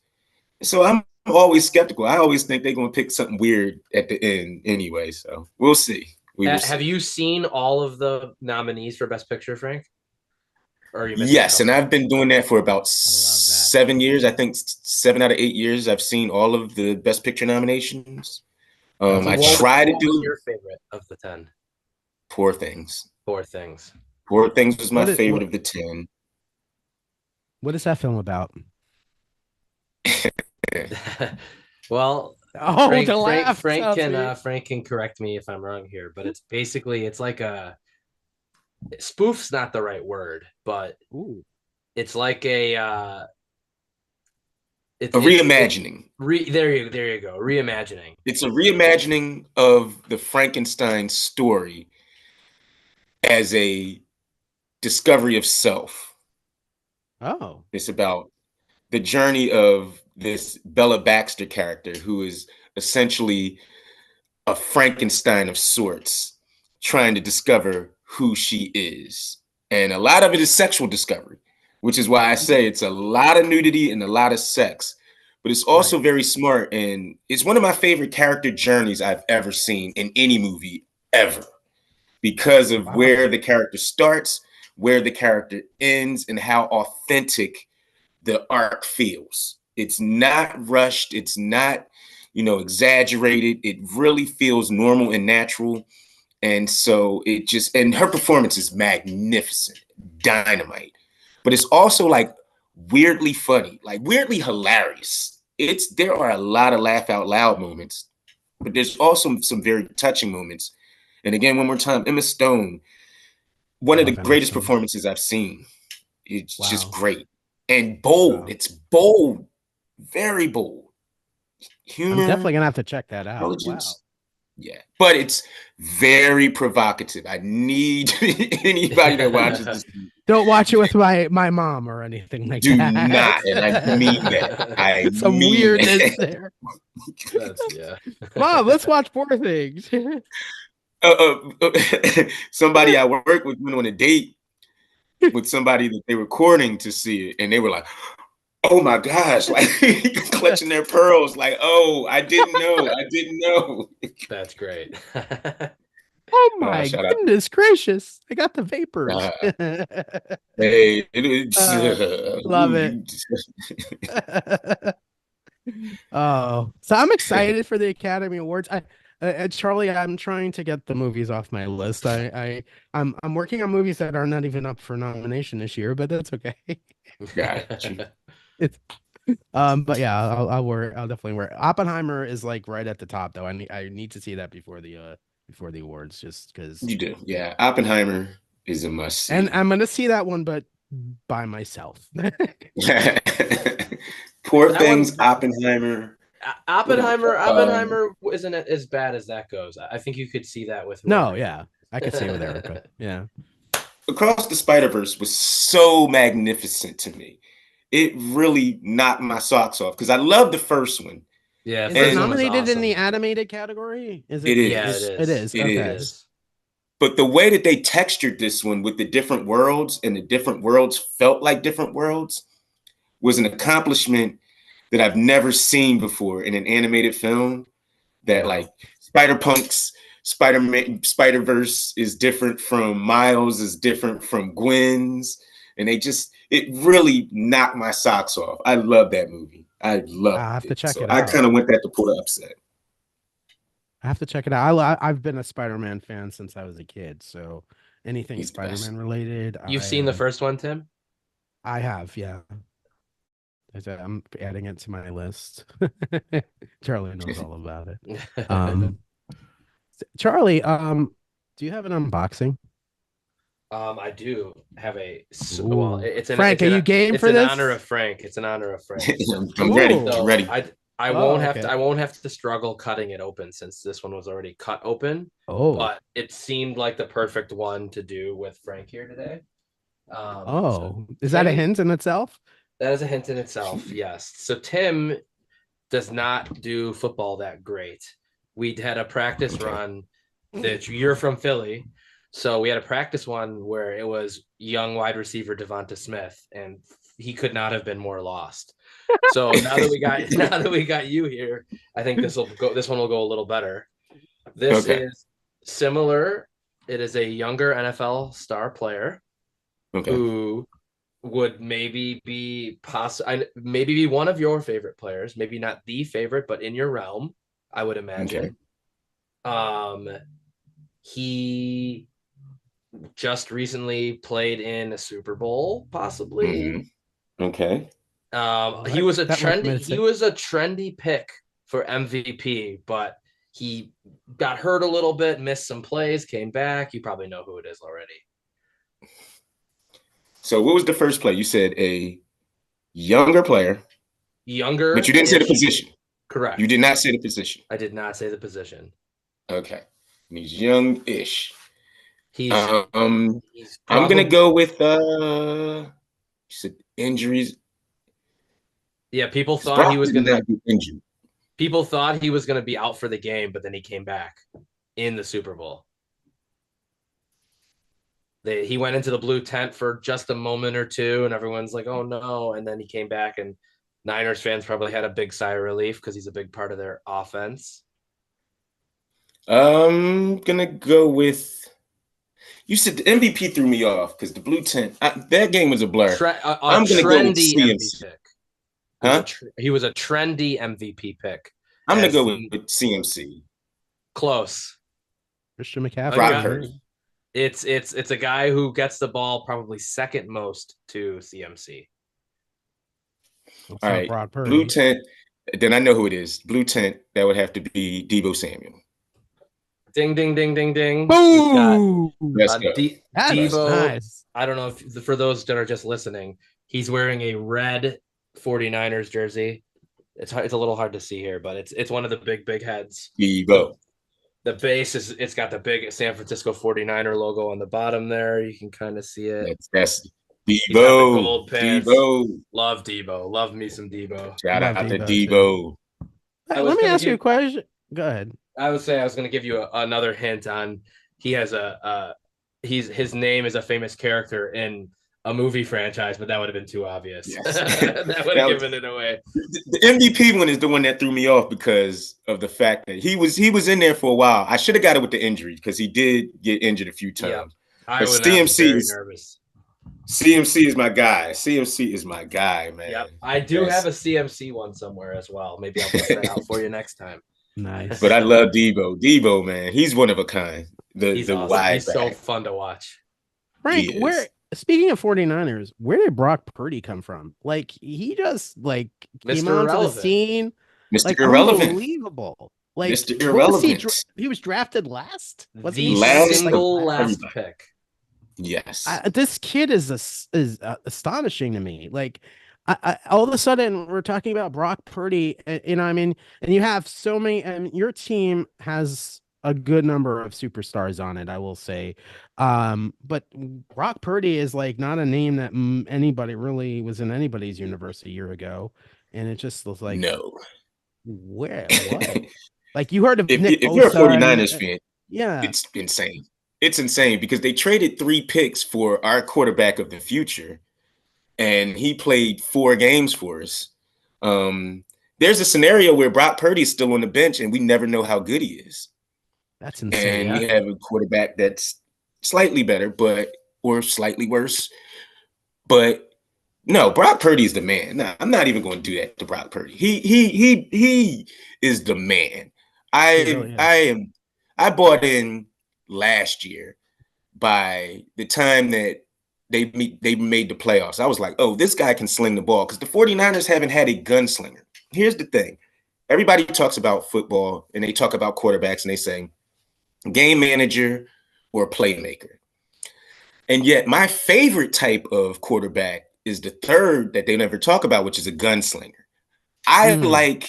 So I'm always skeptical. I always think they're going to pick something weird at the end anyway. So we'll see. Have you seen all of the nominees for Best Picture, Frank? Or you missed Yes, and I've been doing that for about 7 years. I think 7 out of 8 years. I've seen all of the Best Picture nominations. I try to do. Your favorite of the 10? Poor Things. Poor Things. Poor Things was my favorite of the 10. What is that film about? Well, Frank can correct me if I'm wrong here, but it's basically like a spoof's not the right word, but it's like a reimagining. There you go, reimagining. It's a reimagining of the Frankenstein story as a discovery of self. Oh, it's about the journey of this Bella Baxter character, who is essentially a Frankenstein of sorts, trying to discover who she is. And a lot of it is sexual discovery, which is why I say it's a lot of nudity and a lot of sex, but it's also very smart. And it's one of my favorite character journeys I've ever seen in any movie ever, because of where the character starts, where the character ends, and how authentic the arc feels. It's not rushed. It's not, exaggerated. It really feels normal and natural. And so and her performance is magnificent, dynamite. But it's also like weirdly funny, like weirdly hilarious. There are a lot of laugh out loud moments, but there's also some very touching moments. And again, one more time, Emma Stone, one of the greatest performances I've seen. It's just great. And bold. Wow. It's bold, very bold. Humor. I'm definitely gonna have to check that out. Wow. Yeah, but it's very provocative. I need anybody that watches this. Don't watch it with my mom or anything like that. Do not, and I mean that. Some weirdness there. Mom, let's watch Poor Things. Somebody I work with went on a date with somebody that they were courting to see it, and they were like, "Oh my gosh!" Like clutching their pearls, like, "Oh, I didn't know." That's great. Oh my goodness gracious! I got the vapors. Hey, love it. Oh, so I'm excited for the Academy Awards. Charlie, I'm trying to get the movies off my list. I'm working on movies that are not even up for nomination this year, but that's okay. Gotcha. But yeah, I'll definitely wear. Oppenheimer is like right at the top though. I need to see that before the awards, just because you do. Yeah, Oppenheimer is a must see. And I'm gonna see that one, but by myself. Poor Things, Oppenheimer. Oppenheimer isn't as bad as that goes. I think you could see that with no, yeah, I could see it with Erica. Yeah, Across the Spider-Verse was so magnificent to me. It really knocked my socks off because I love the first one, Yeah, Is it first one was nominated in awesome. the animated category? Is it? It Yeah, it is. It is. is. It Okay. It is. is. But the way that they textured this one with the different worlds and the different worlds felt like different worlds was an accomplishment that I've never seen before in an animated film. That Yeah. like Spider-Punk's Spider-Man Spider-Verse is different from Miles, is different from Gwen's, and it really knocked my socks off. I love that movie. I I loved have to it. check So it I out. kind of went that to put upset. I have to check it out. I've been a Spider-Man fan since I was a kid, so anything He's the best. Spider-Man related, You've seen the first one, Tim? I have, yeah. I'm adding it to my list. Charlie knows all about it. Charlie, do you have an unboxing? I do have Ooh. it's Frank, are you game for in this? honor of Frank. It's in honor of Frank. I'm ready. Ooh. I'm ready. I Oh, won't have okay. to. I won't have to struggle cutting it open since this one was already cut open. Oh, But it seemed like the perfect one to do with Frank here today. So is that a Tim, hint in itself? that is a hint in itself. Yes. So Tim does not do football that great. We had a practice run that you're from Philly. So we had a practice one where it was young wide receiver Devonta Smith, and he could not have been more lost. So now that we got you here, I think this one will go a little better. This is similar. It is a younger NFL star player who would maybe be one of your favorite players, maybe not the favorite, but in your realm, I would imagine. He just recently played in a Super Bowl, possibly. Okay. He was a trendy pick for MVP, but he got hurt a little bit, missed some plays, came back. You probably know who it is already. So what was the first play? You said a younger player. Younger. But you didn't say the position. Correct. You did not say the position. I did not say the position. Okay. And he's young-ish. He's I'm gonna go with you said injuries. Yeah, people thought he was gonna be injured. People thought he was gonna be out for the game, but then he came back in the Super Bowl. He went into the blue tent for just a moment or two, and everyone's like, "Oh no!" And then he came back, and Niners fans probably had a big sigh of relief because he's a big part of their offense. I'm gonna go with. You said the MVP threw me off because the blue tent. That game was a blur. I'm gonna go with CMC. MVP pick. Huh? He was a trendy MVP pick. I'm gonna go with CMC. Close. Christian McCaffrey. It's a guy who gets the ball probably second most to CMC. All right, blue tent. Then I know who it is. Blue tent. That would have to be Deebo Samuel. Ding, ding, ding, ding, ding. Boom! Deebo. Nice. I don't know if for those that are just listening, he's wearing a red 49ers jersey. It's a little hard to see here, but it's one of the big heads. Deebo. The base it's got the big San Francisco 49er logo on the bottom there. You can kind of see it. That's Deebo. Gold pants. Deebo. Love Deebo. Love me some Deebo. Shout out to Deebo. Let me ask you a question. Go ahead. I would say I was going to give you another hint on he has his name is a famous character in a movie franchise, but that would have been too obvious. Yes. that would have given it away. The MVP one is the one that threw me off because of the fact that he was in there for a while. I should have got it with the injury because he did get injured a few times. Yeah. I was very nervous. CMC is my guy. CMC is my guy, man. Yep. I do have a CMC one somewhere as well. Maybe I'll put that out for you next time. Nice. But I love Deebo. Deebo, man, he's one of a kind. He's awesome. He's so fun to watch. Frank, speaking of 49ers, where did Brock Purdy come from? Like he just came onto the scene. Mr. Irrelevant. Unbelievable. Like Mr. Irrelevant. He was drafted last. Last pick. Yes. This kid is astonishing to me. Like I all of a sudden we're talking about Brock Purdy, and you have so many, and your team has a good number of superstars on it, I will say. But Brock Purdy is not a name that anybody really was in anybody's universe a year ago. And it just looks like, no. Where? What? Like you heard of if, Nick if you're a Bosa 49ers fan, yeah. it's insane. It's insane because they traded 3 picks for our quarterback of the future, and he played 4 games for us. There's a scenario where Brock Purdy's still on the bench, and we never know how good he is. That's insane. And Yeah. we have a quarterback that's slightly better, or slightly worse. But no, Brock Purdy is the man. No, I'm not even going to do that to Brock Purdy. He is the man. He really is. I bought in last year by the time that they made the playoffs. I was like, oh, this guy can sling the ball because the 49ers haven't had a gunslinger. Here's the thing. Everybody talks about football and they talk about quarterbacks and they say game manager or playmaker. And yet my favorite type of quarterback is the third that they never talk about, which is a gunslinger. I like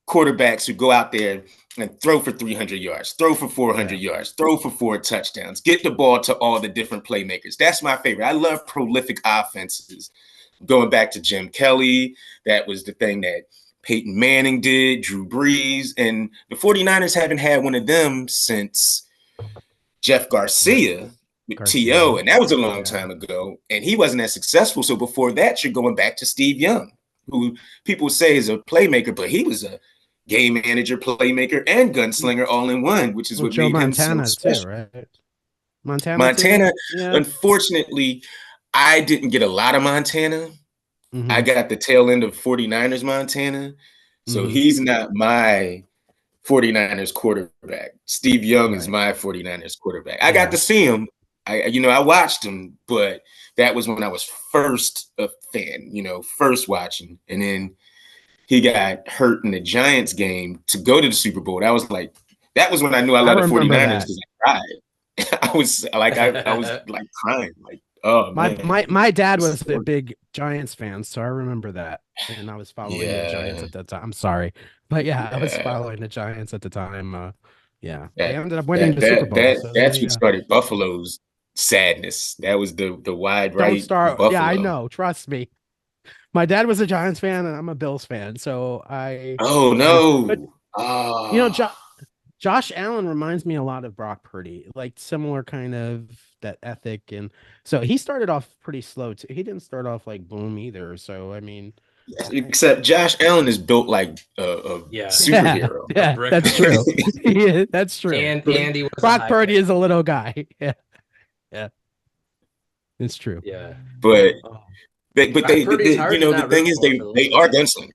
quarterbacks who go out there and throw for 300 yards, throw for 400 yards, throw for 4 touchdowns, get the ball to all the different playmakers. That's my favorite. I love prolific offenses. Going back to Jim Kelly, that was the thing that Peyton Manning did, Drew Brees, and the 49ers haven't had one of them since Jeff Garcia with T.O., and that was a long time ago, and he wasn't as successful. So before that, you're going back to Steve Young, who people say is a playmaker, but he was a game manager, playmaker, and gunslinger all in one, which is what Joe made Montana him so special. too, right? Montana, unfortunately, I didn't get a lot of Montana. I got the tail end of 49ers Montana. So he's not my 49ers quarterback. Steve Young is my 49ers quarterback. I got to see him. I watched him, but that was when I was first a fan, first watching. And then he got hurt in the Giants game to go to the Super Bowl. That was when I knew I loved the 49ers because I cried. I was like crying. Like, oh man. My dad was a big Giants fan, so I remember that. And I was following the Giants at that time. I'm sorry. But I was following the Giants at the time. They ended up winning the Super Bowl. That's what started Buffalo's sadness. That was the wide right. Don't start. Buffalo. Yeah, I know. Trust me. My dad was a Giants fan and I'm a Bills fan. So Oh no. But, Josh Allen reminds me a lot of Brock Purdy, like similar kind of that ethic. And so he started off pretty slow too. He didn't start off like boom either. So I mean, except Josh Allen is built like a superhero. Yeah, that's true. Yeah, that's true. And Andy was Brock Purdy is a little guy. Yeah, it's true. Yeah, but they the thing is they are gunslingers.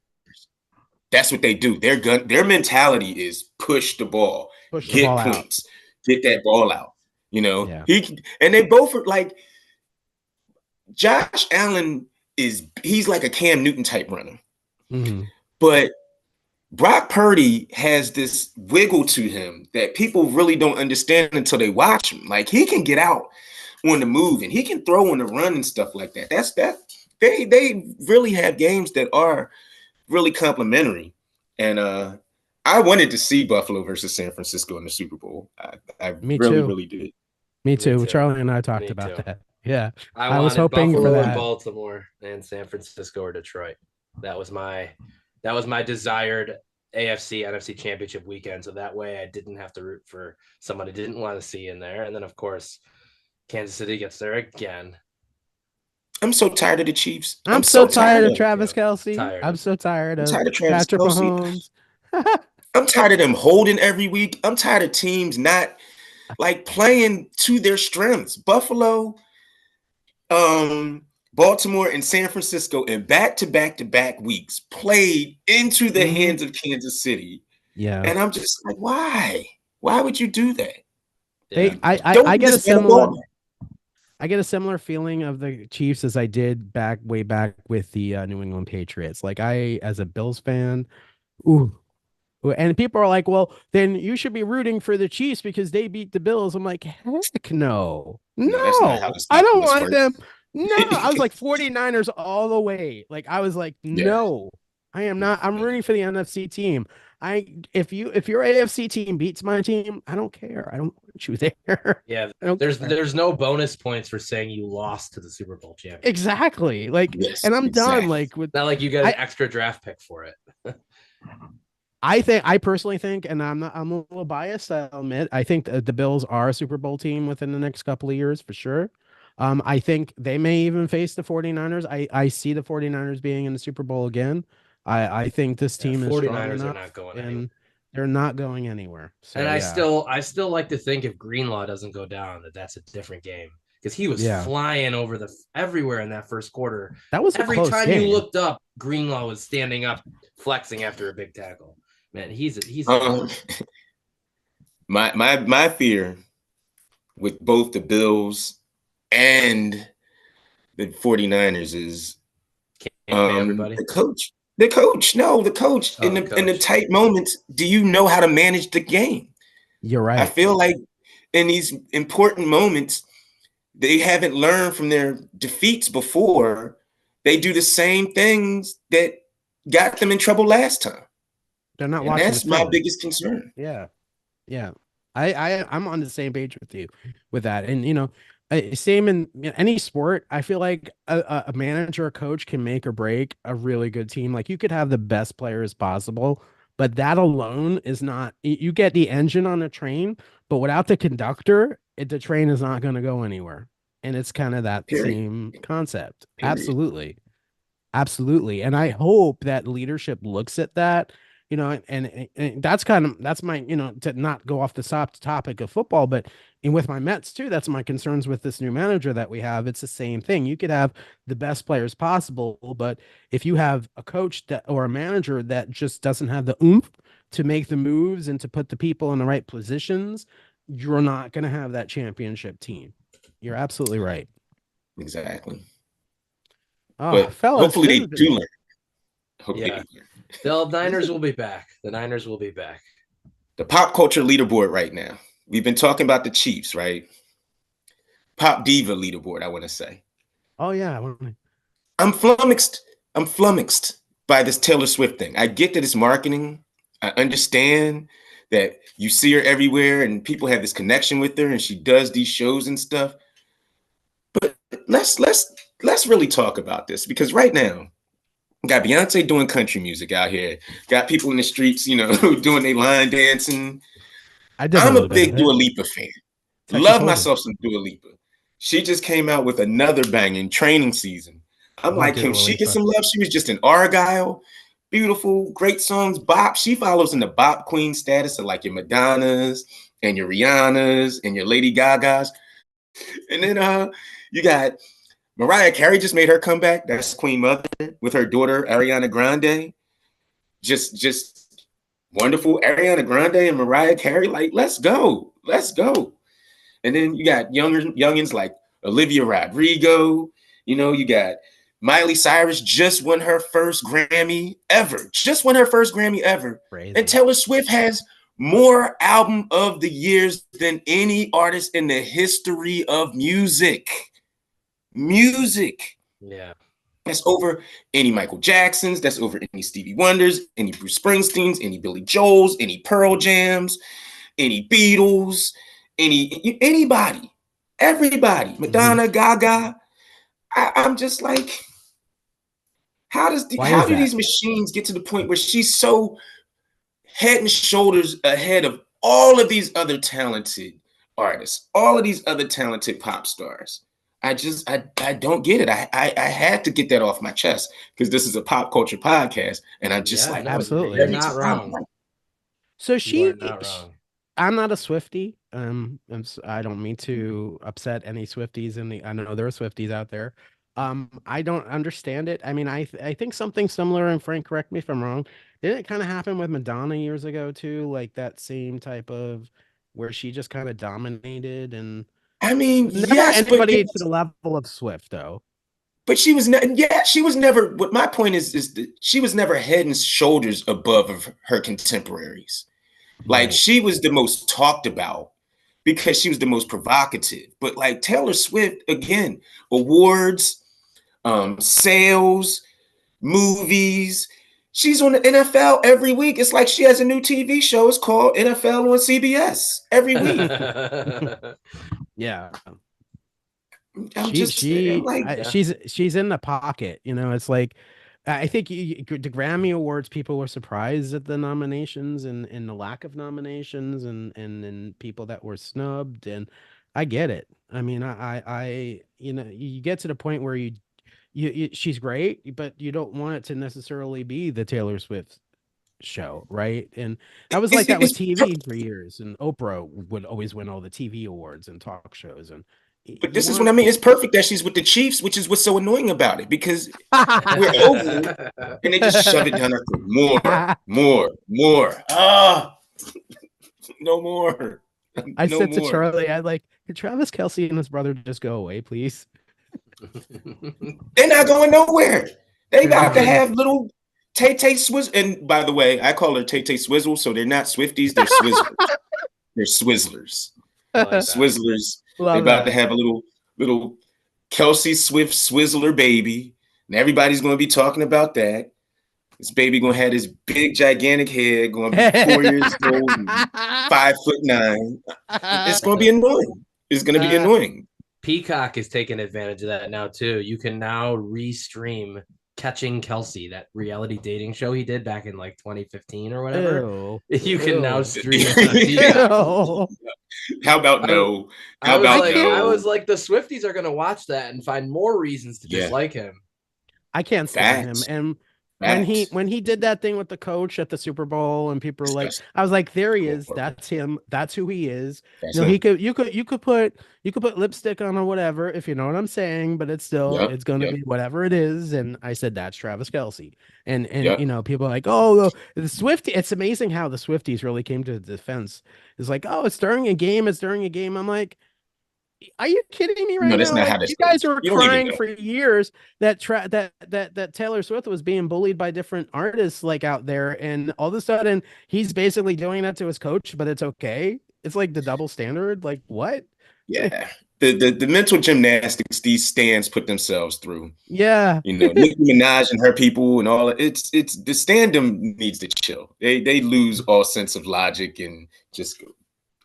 That's what they do. Their mentality is push the ball, get points, get that ball out. And they both are like Josh Allen he's like a Cam Newton type runner. But Brock Purdy has this wiggle to him that people really don't understand until they watch him. Like he can get out on the move and he can throw on the run and stuff like that. They really have games that are really complimentary. And I wanted to see Buffalo versus San Francisco in the Super Bowl. I really did. Me too. Charlie and I talked about that. Yeah. I was hoping Buffalo for that. Baltimore and San Francisco or Detroit. That was my desired AFC NFC championship weekend. So that way I didn't have to root for someone I didn't want to see in there. And then of course Kansas City gets there again. I'm so tired of the Chiefs. I'm so tired of Travis Kelce. I'm so tired of Patrick Mahomes. I'm tired of them holding every week. I'm tired of teams not like playing to their strengths. Buffalo, Baltimore, and San Francisco in back-to-back weeks played into the hands of Kansas City. Yeah. And I'm just like, why? Why would you do that? I get a similar feeling of the Chiefs as I did way back with the New England Patriots. Like as a Bills fan, and people are like, well, then you should be rooting for the Chiefs because they beat the Bills. I'm like, heck no, I don't want them. No, I was like 49ers all the way. Like I was like, no, I am not. I'm rooting for the NFC team. If your AFC team beats my team, I don't care. I don't want you there. Yeah, there's no bonus points for saying you lost to the Super Bowl champion. Exactly. Like, and I'm done. Like, not like you got an extra draft pick for it. I personally think, and I'm a little biased, I'll admit, I think the Bills are a Super Bowl team within the next couple of years for sure. I think they may even face the 49ers. I see the 49ers being in the Super Bowl again. I think this Yeah, team is strong 49ers are enough not going anywhere. and they're not going anywhere. And So yeah. I still like to think if Greenlaw doesn't go down, that's a different game because he was Yeah. flying over the everywhere in that first quarter. That was a Every close time you game. looked up, Greenlaw was standing up, flexing after a big tackle. Man, he's Um, my fear with both the Bills and the 49ers is can't pay everybody. the coach. The coach, no, the coach. Oh, In the tight moments, do you know how to manage the game? You're I right. feel like in these important moments, they haven't learned from their defeats before. They do the same things that got them in trouble last time. They're not And watching the that's my film. biggest concern. Yeah. Yeah. I'm on the same page with you with that. And same in any sport. I feel like a manager, a coach can make or break a really good team. Like you could have the best players possible, but that alone is not. You get the engine on a train, but without the conductor, the train is not going to go anywhere. And it's kind of that Period. same concept. Period. Absolutely. Absolutely. And I hope that leadership looks at that, and that's my, to not go off the topic of football, but with my Mets too, that's my concerns with this new manager that we have. It's the same thing. You could have the best players possible, but if you have a coach that or a manager that just doesn't have the oomph to make the moves and to put the people in the right positions, you're not going to have that championship team. You're absolutely right. Exactly. Oh, But fellas, hopefully they do learn. Yeah. The Niners will be back. The Niners will be back. The pop culture leaderboard right now. We've been talking about the Chiefs, right? Pop diva leaderboard, I want to say. Oh yeah. I'm flummoxed. I'm flummoxed by this Taylor Swift thing. I get that it's marketing. I understand that you see her everywhere and people have this connection with her and she does these shows and stuff. But let's really talk about this because right now, got Beyonce doing country music out here. Got people in the streets, doing their line dancing. I did a I'm a little bit big of it. Dua Lipa fan. Sexy Love Soldier. myself some Dua Lipa. She just came out with another bang in training season. I'm Love like, Dua can she get Lipa. some love? She was just in Argyle. Beautiful, great songs. Bop. She follows in the bop queen status of like your Madonnas and your Rihannas and your Lady Gagas. And then you got Mariah Carey just made her comeback. That's Queen Mother with her daughter Ariana Grande. Just wonderful. Ariana Grande and Mariah Carey. Like, let's go. Let's go. And then you got youngins like Olivia Rodrigo. You got Miley Cyrus just won her first Grammy ever. Just won her first Grammy ever. Crazy. And Taylor Swift has more album of the years than any artist in the history of music. Yeah. That's over any Michael Jacksons. That's over any Stevie Wonders, any Bruce Springsteens, any Billy Joels, any Pearl Jams, any Beatles, anybody, everybody, Madonna, Gaga. I'm just like, how do these machines get to the point where she's so head and shoulders ahead of all of these other talented artists, all of these other talented pop stars? I don't get it. I had to get that off my chest because this is a pop culture podcast, and I'm just like, absolutely, you're not wrong. So you are not wrong. I'm not a Swiftie. I don't mean to upset any Swifties I know there are Swifties out there. I don't understand it. I mean, I think something similar, and Frank, correct me if I'm wrong. Didn't it kind of happen with Madonna years ago too? Like that same type of where she just kind of dominated and I mean, never yes, anybody to the level of Swift though. But she was she was never. What my point is that she was never head and shoulders above of her contemporaries. Like she was the most talked about because she was the most provocative. But like Taylor Swift, again, awards, sales, movies. She's on the NFL every week. It's like she has a new TV show. It's called NFL on CBS every week. Yeah. She's in the pocket. It's like I think the Grammy Awards, people were surprised at the nominations and the lack of nominations and people that were snubbed. And I get it. I mean, you get to the point where she's great, but you don't want it to necessarily be the Taylor Swift show, right? And that was like that with TV for years. And Oprah would always win all the TV awards and talk shows. And But this is what I mean. It's perfect that she's with the Chiefs, which is what's so annoying about it, because we're over and they just shove it down our throat. More. No more. I said to Charlie, I like, could Travis Kelce and his brother just go away, please? They're not going nowhere. They about to have little Tay Swizzle. And by the way, I call her Tay Swizzle, so they're not Swifties, they're Swizzlers. They're Swizzlers. Swizzlers. They're about to have a little Kelsey Swift Swizzler baby, and everybody's going to be talking about that. This baby going to have this big, gigantic head, going to be 4 years old, and 5'9". It's going to be annoying. It's going to be annoying. Peacock is taking advantage of that now too. You can now restream Catching Kelsey, that reality dating show he did back in like 2015 or whatever. Ew. You can now stream it on How about no? I was like, the Swifties are going to watch that and find more reasons to dislike him. I can't stand him. And when he did that thing with the coach at the Super Bowl, and people were like, I was like, there he is. That's him. That's who he is. You could put lipstick on or whatever, if you know what I'm saying, but it's still it's gonna be whatever it is. And I said that's Travis Kelce. And people are like, oh, the Swiftie. It's amazing how the Swifties really came to the defense. It's like, oh, it's during a game. I'm like, are you kidding me right now? Like, you guys were crying for years that Taylor Swift was being bullied by different artists like out there, and all of a sudden he's basically doing that to his coach, but it's okay. It's like the double standard. Like what? Yeah. The mental gymnastics these stands put themselves through. Yeah. Nicki Minaj and her people and all. It's the standum needs to chill. They lose all sense of logic and just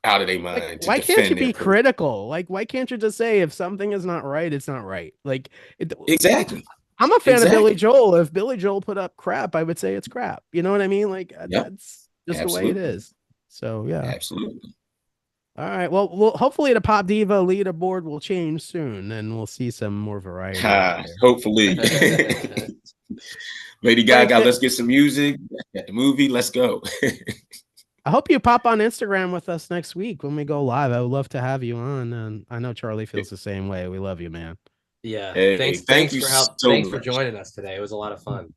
out of their mind. Like, why can't you be critical? Like, why can't you just say if something is not right, it's not right? Like, exactly. I'm a fan of Billy Joel. If Billy Joel put up crap, I would say it's crap. You know what I mean? Like, that's just the way it is. So yeah, absolutely. All right. Well, hopefully the Pop Diva leaderboard will change soon, and we'll see some more variety. Hopefully. Lady Gaga, let's get some music. Got the movie. Let's go. I hope you pop on Instagram with us next week when we go live. I would love to have you on, and I know Charlie feels the same way. We love you, man. Yeah. Hey, thanks for joining us today. It was a lot of fun.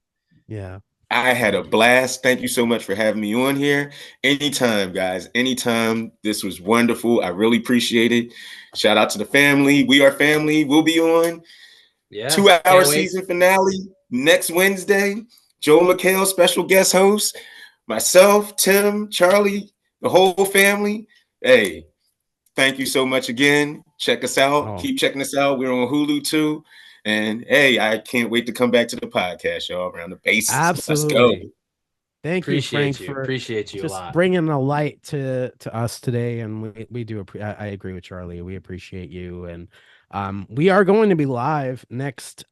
Yeah. I had a blast. Thank you so much for having me on here. Anytime, guys. Anytime. This was wonderful. I really appreciate it. Shout out to the family. We are family. We'll be on 2-hour season finale next Wednesday. Joel McHale, special guest host. Myself, Tim, Charlie, the whole family. Hey, thank you so much again. Check us out. Keep checking us out. We're on Hulu too. And hey, I can't wait to come back to the podcast, y'all. Around the bases. Absolutely. Let's go. Thank you, Frank, for appreciate you just a lot. Bringing a light to us today. And we do. I agree with Charlie. We appreciate you. And we are going to be live next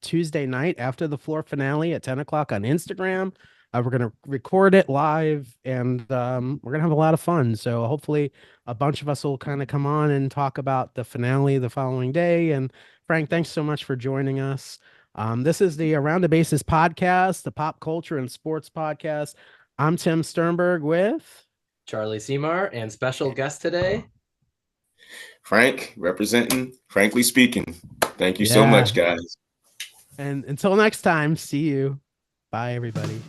Tuesday night after the floor finale at 10 o'clock on Instagram. We're going to record it live, and we're going to have a lot of fun. So hopefully a bunch of us will kind of come on and talk about the finale the following day. And Frank, thanks so much for joining us. This is the Around the Bases podcast, the pop culture and sports podcast. I'm Tim Sternberg with Charlie Seymour, and special guest today, Frank, representing Frankly Speaking. Thank you so much, guys. And until next time, see you. Bye, everybody.